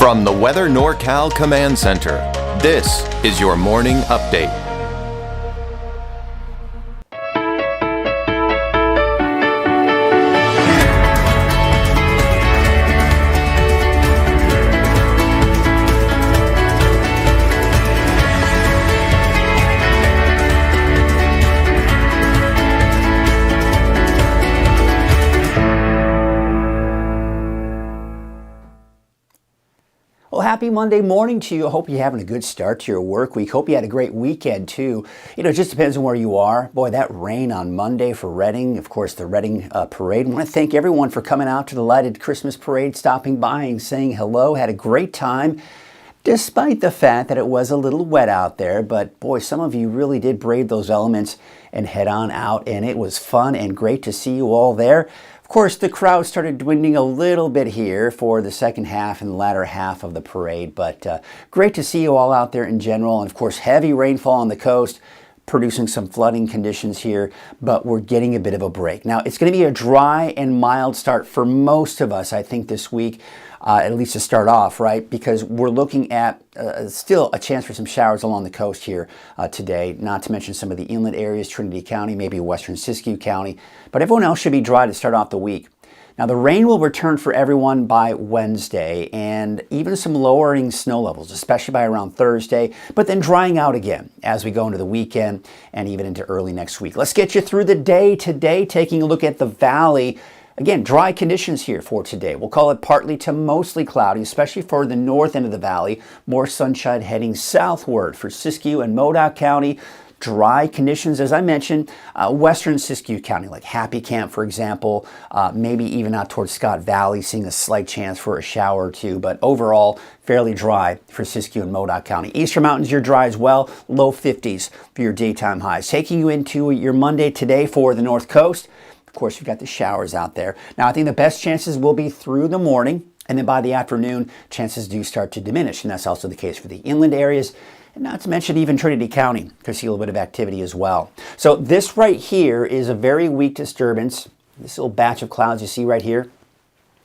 From the Weather NorCal Command Center, this is your morning update. Well, happy Monday morning to you. I hope you're having a good start to your work week. Hope you had a great weekend too. You know, it just depends on where you are. Boy, that rain on Monday for Reading, of course, the Reading parade. I want to thank everyone for coming out to the lighted Christmas parade, stopping by and saying hello. Had a great time, despite the fact that it was a little wet out there. But boy, some of you really did brave those elements and head on out, and it was fun and great to see you all there. Of course, the crowd started dwindling a little bit here for the second half and the latter half of the parade, but great to see you all out there in general. And of course, heavy rainfall on the coast, producing some flooding conditions here, but we're getting a bit of a break. Now, it's going to be a dry and mild start for most of us, I think, this week, at least to start off, right? Because we're looking at still a chance for some showers along the coast here today, not to mention some of the inland areas, Trinity County, maybe western Siskiyou County, but everyone else should be dry to start off the week. Now, the rain will return for everyone by Wednesday, and even some lowering snow levels, especially by around Thursday, but then drying out again as we go into the weekend and even into early next week. Let's get you through the day today, taking a look at the valley. Again, dry conditions here for today. We'll call it partly to mostly cloudy, especially for the north end of the valley. More sunshine heading southward for Siskiyou and Modoc County. Dry conditions, as I mentioned, western Siskiyou County, like Happy Camp, for example, maybe even out towards Scott Valley, seeing a slight chance for a shower or two, but overall, fairly dry for Siskiyou and Modoc County. Eastern Mountains, you're dry as well, low 50s for your daytime highs. Taking you into your Monday today for the North Coast. Of course, you've got the showers out there. Now, I think the best chances will be through the morning, and then by the afternoon, chances do start to diminish, and that's also the case for the inland areas. And not to mention even Trinity County could see a little bit of activity as well. So this right here is a very weak disturbance. This little batch of clouds you see right here,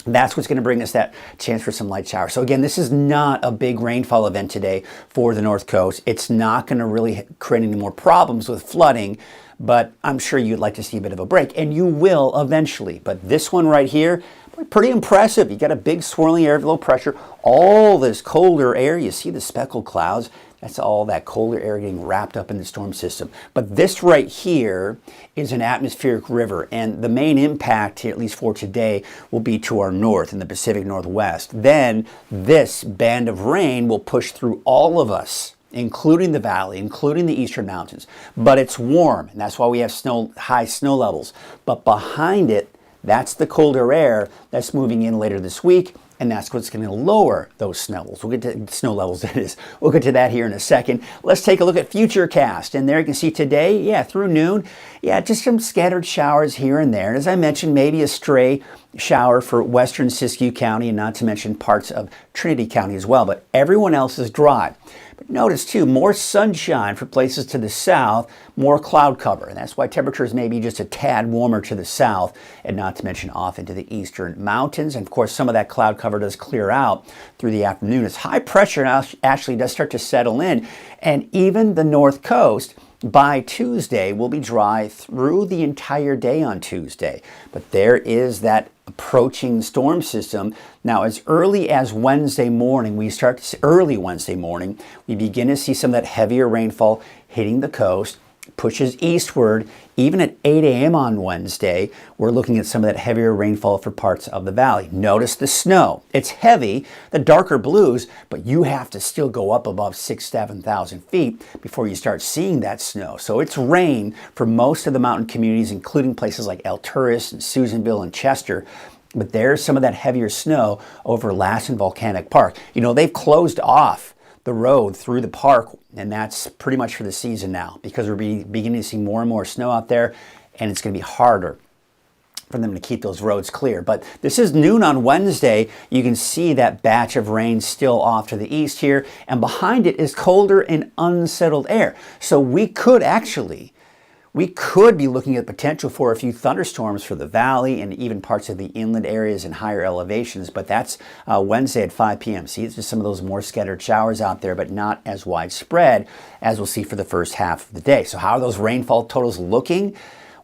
that's what's going to bring us that chance for some light showers. So again, this is not a big rainfall event today for the North Coast. It's not going to really create any more problems with flooding, but I'm sure you'd like to see a bit of a break, and you will eventually. But this one right here, pretty impressive. You got a big swirling area of low pressure, all this colder air. You see the speckled clouds. That's all that colder air getting wrapped up in the storm system. But this right here is an atmospheric river, and the main impact, at least for today, will be to our north in the Pacific Northwest. Then this band of rain will push through all of us, including the valley, including the eastern mountains. But it's warm, and that's why we have high snow levels. But behind it, that's the colder air that's moving in later this week, and that's what's going to lower those snow levels. We'll get to snow levels, that is. We'll get to that here in a second. Let's take a look at Futurecast. And there you can see today, through noon, just some scattered showers here and there. And as I mentioned, maybe a stray shower for western Siskiyou County, and not to mention parts of Trinity County as well. But everyone else is dry. But notice too, more sunshine for places to the south, more cloud cover. And that's why temperatures may be just a tad warmer to the south, and not to mention off into the eastern mountains. And of course, some of that cloud cover does clear out through the afternoon as high pressure now actually does start to settle in. And even the North Coast by Tuesday will be dry through the entire day on Tuesday. But there is that approaching storm system. Now, as early as Wednesday morning, we begin to see some of that heavier rainfall hitting the coast, pushes eastward. Even at 8 a.m. on Wednesday, we're looking at some of that heavier rainfall for parts of the valley. Notice the snow. It's heavy, the darker blues, but you have to still go up above 7,000 feet before you start seeing that snow. So it's rain for most of the mountain communities, including places like Alturas and Susanville and Chester. But there's some of that heavier snow over Lassen Volcanic Park. You know, they've closed off the road through the park, and that's pretty much for the season now, because we're beginning to see more and more snow out there, and it's going to be harder for them to keep those roads clear. But this is noon on Wednesday. You can see that batch of rain still off to the east here, and behind it is colder and unsettled air. So we could actually we could be looking at potential for a few thunderstorms for the valley and even parts of the inland areas and higher elevations, but that's Wednesday at 5 p.m. See, it's just some of those more scattered showers out there, but not as widespread as we'll see for the first half of the day. So how are those rainfall totals looking?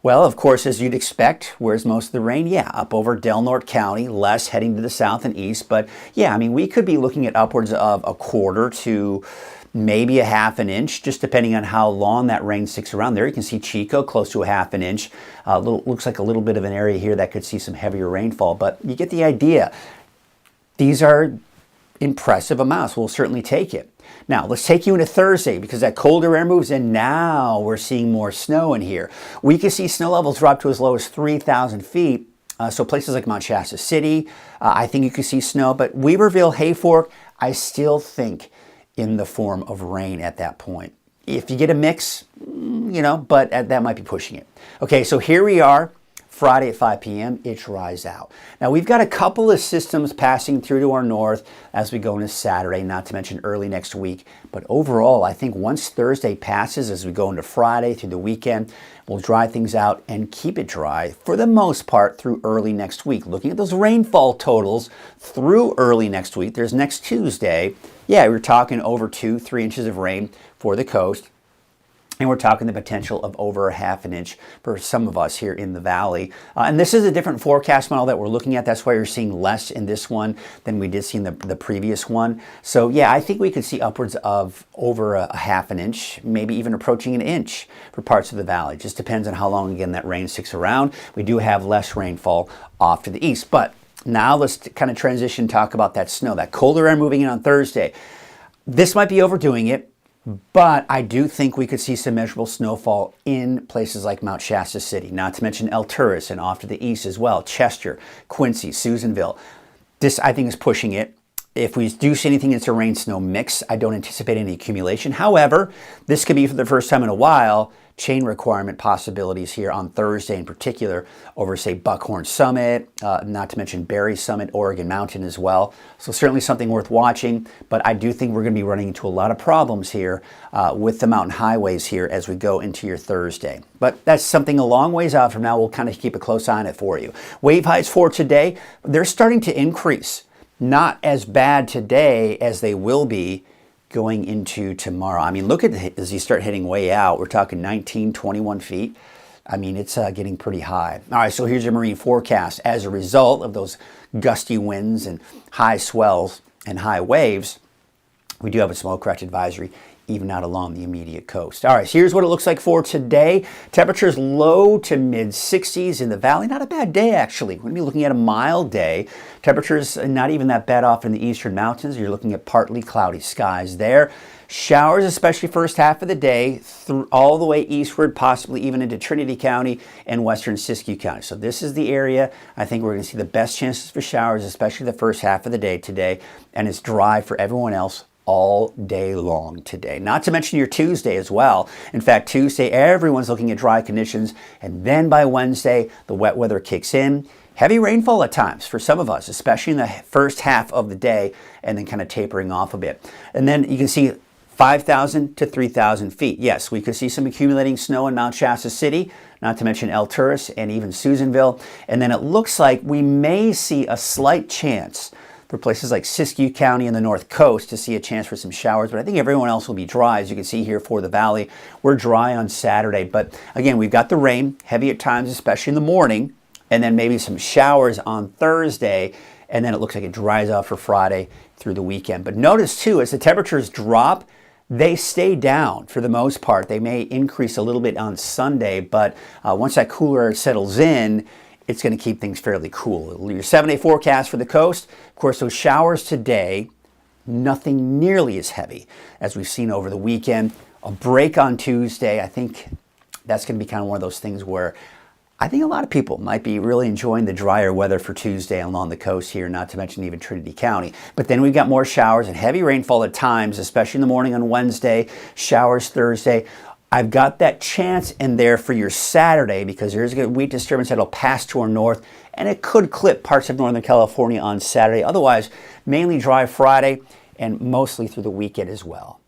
Well, of course, as you'd expect, where's most of the rain? Yeah, up over Del Norte County, less heading to the south and east. But yeah, I mean, we could be looking at upwards of a quarter to maybe a half an inch, just depending on how long that rain sticks around. There you can see Chico close to a half an inch. Looks like a little bit of an area here that could see some heavier rainfall, but you get the idea. These are impressive amounts. We'll certainly take it. Now, let's take you into Thursday because that colder air moves in. Now we're seeing more snow in here. We can see snow levels drop to as low as 3,000 feet. So places like Mount Shasta City, I think you can see snow. But Weaverville, Hayfork, I still think in the form of rain at that point. If you get a mix, but that might be pushing it. Okay, so here we are. Friday at 5 p.m., it dries out. Now, we've got a couple of systems passing through to our north as we go into Saturday, not to mention early next week. But overall, I think once Thursday passes, as we go into Friday through the weekend, we'll dry things out and keep it dry for the most part through early next week. Looking at those rainfall totals through early next week, there's next Tuesday. Yeah, we're talking over 2-3 inches of rain for the coast. And we're talking the potential of over a half an inch for some of us here in the valley. And this is a different forecast model that we're looking at. That's why you're seeing less in this one than we did see in the previous one. So yeah, I think we could see upwards of over a half an inch, maybe even approaching an inch for parts of the valley. Just depends on how long, again, that rain sticks around. We do have less rainfall off to the east. But now let's kind of transition, talk about that snow, that colder air moving in on Thursday. This might be overdoing it. But I do think we could see some measurable snowfall in places like Mount Shasta City, not to mention El Turris and off to the east as well, Chester, Quincy, Susanville. This, I think, is pushing it. If we do see anything, it's a rain-snow mix. I don't anticipate any accumulation. However, this could be for the first time in a while, chain requirement possibilities here on Thursday in particular over, say, Buckhorn Summit, not to mention Berry Summit, Oregon Mountain as well. So certainly something worth watching, but I do think we're going to be running into a lot of problems here with the mountain highways here as we go into your Thursday. But that's something a long ways out from now. We'll kind of keep a close eye on it for you. Wave heights for today, they're starting to increase. Not as bad today as they will be going into tomorrow. I mean, look at as you start heading way out, we're talking 19, 21 feet. I mean, it's getting pretty high. All right, so here's your marine forecast. As a result of those gusty winds and high swells and high waves, we do have a smoke crash advisory even out along the immediate coast. All right, so here's what it looks like for today. Temperatures low to mid 60s in the valley. Not a bad day, actually. We're going to be looking at a mild day. Temperatures not even that bad off in the eastern mountains. You're looking at partly cloudy skies there. Showers, especially first half of the day, through all the way eastward, possibly even into Trinity County and western Siskiyou County. So this is the area I think we're going to see the best chances for showers, especially the first half of the day today. And it's dry for everyone else all day long today. Not to mention your Tuesday as well. In fact, Tuesday, everyone's looking at dry conditions. And then by Wednesday, the wet weather kicks in. Heavy rainfall at times for some of us, especially in the first half of the day, and then kind of tapering off a bit. And then you can see 5,000 to 3,000 feet. Yes, we could see some accumulating snow in Mount Shasta City, not to mention El Turris and even Susanville. And then it looks like we may see a slight chance for places like Siskiyou County and the North Coast to see a chance for some showers, but I think everyone else will be dry. As you can see here for the valley, we're dry on Saturday, but again, we've got the rain, heavy at times, especially in the morning, and then maybe some showers on Thursday, and then it looks like it dries out for Friday through the weekend. But notice too, as the temperatures drop, they stay down for the most part. They may increase a little bit on Sunday, but once that cooler air settles in, it's going to keep things fairly cool. Your 7-day forecast for the coast, of course, those showers today, nothing nearly as heavy as we've seen over the weekend. A break on Tuesday, I think that's going to be kind of one of those things where I think a lot of people might be really enjoying the drier weather for Tuesday along the coast here, not to mention even Trinity County. But then we've got more showers and heavy rainfall at times, especially in the morning on Wednesday, showers Thursday. I've got that chance in there for your Saturday because there's a weak disturbance that'll pass to our north and it could clip parts of Northern California on Saturday. Otherwise, mainly dry Friday and mostly through the weekend as well.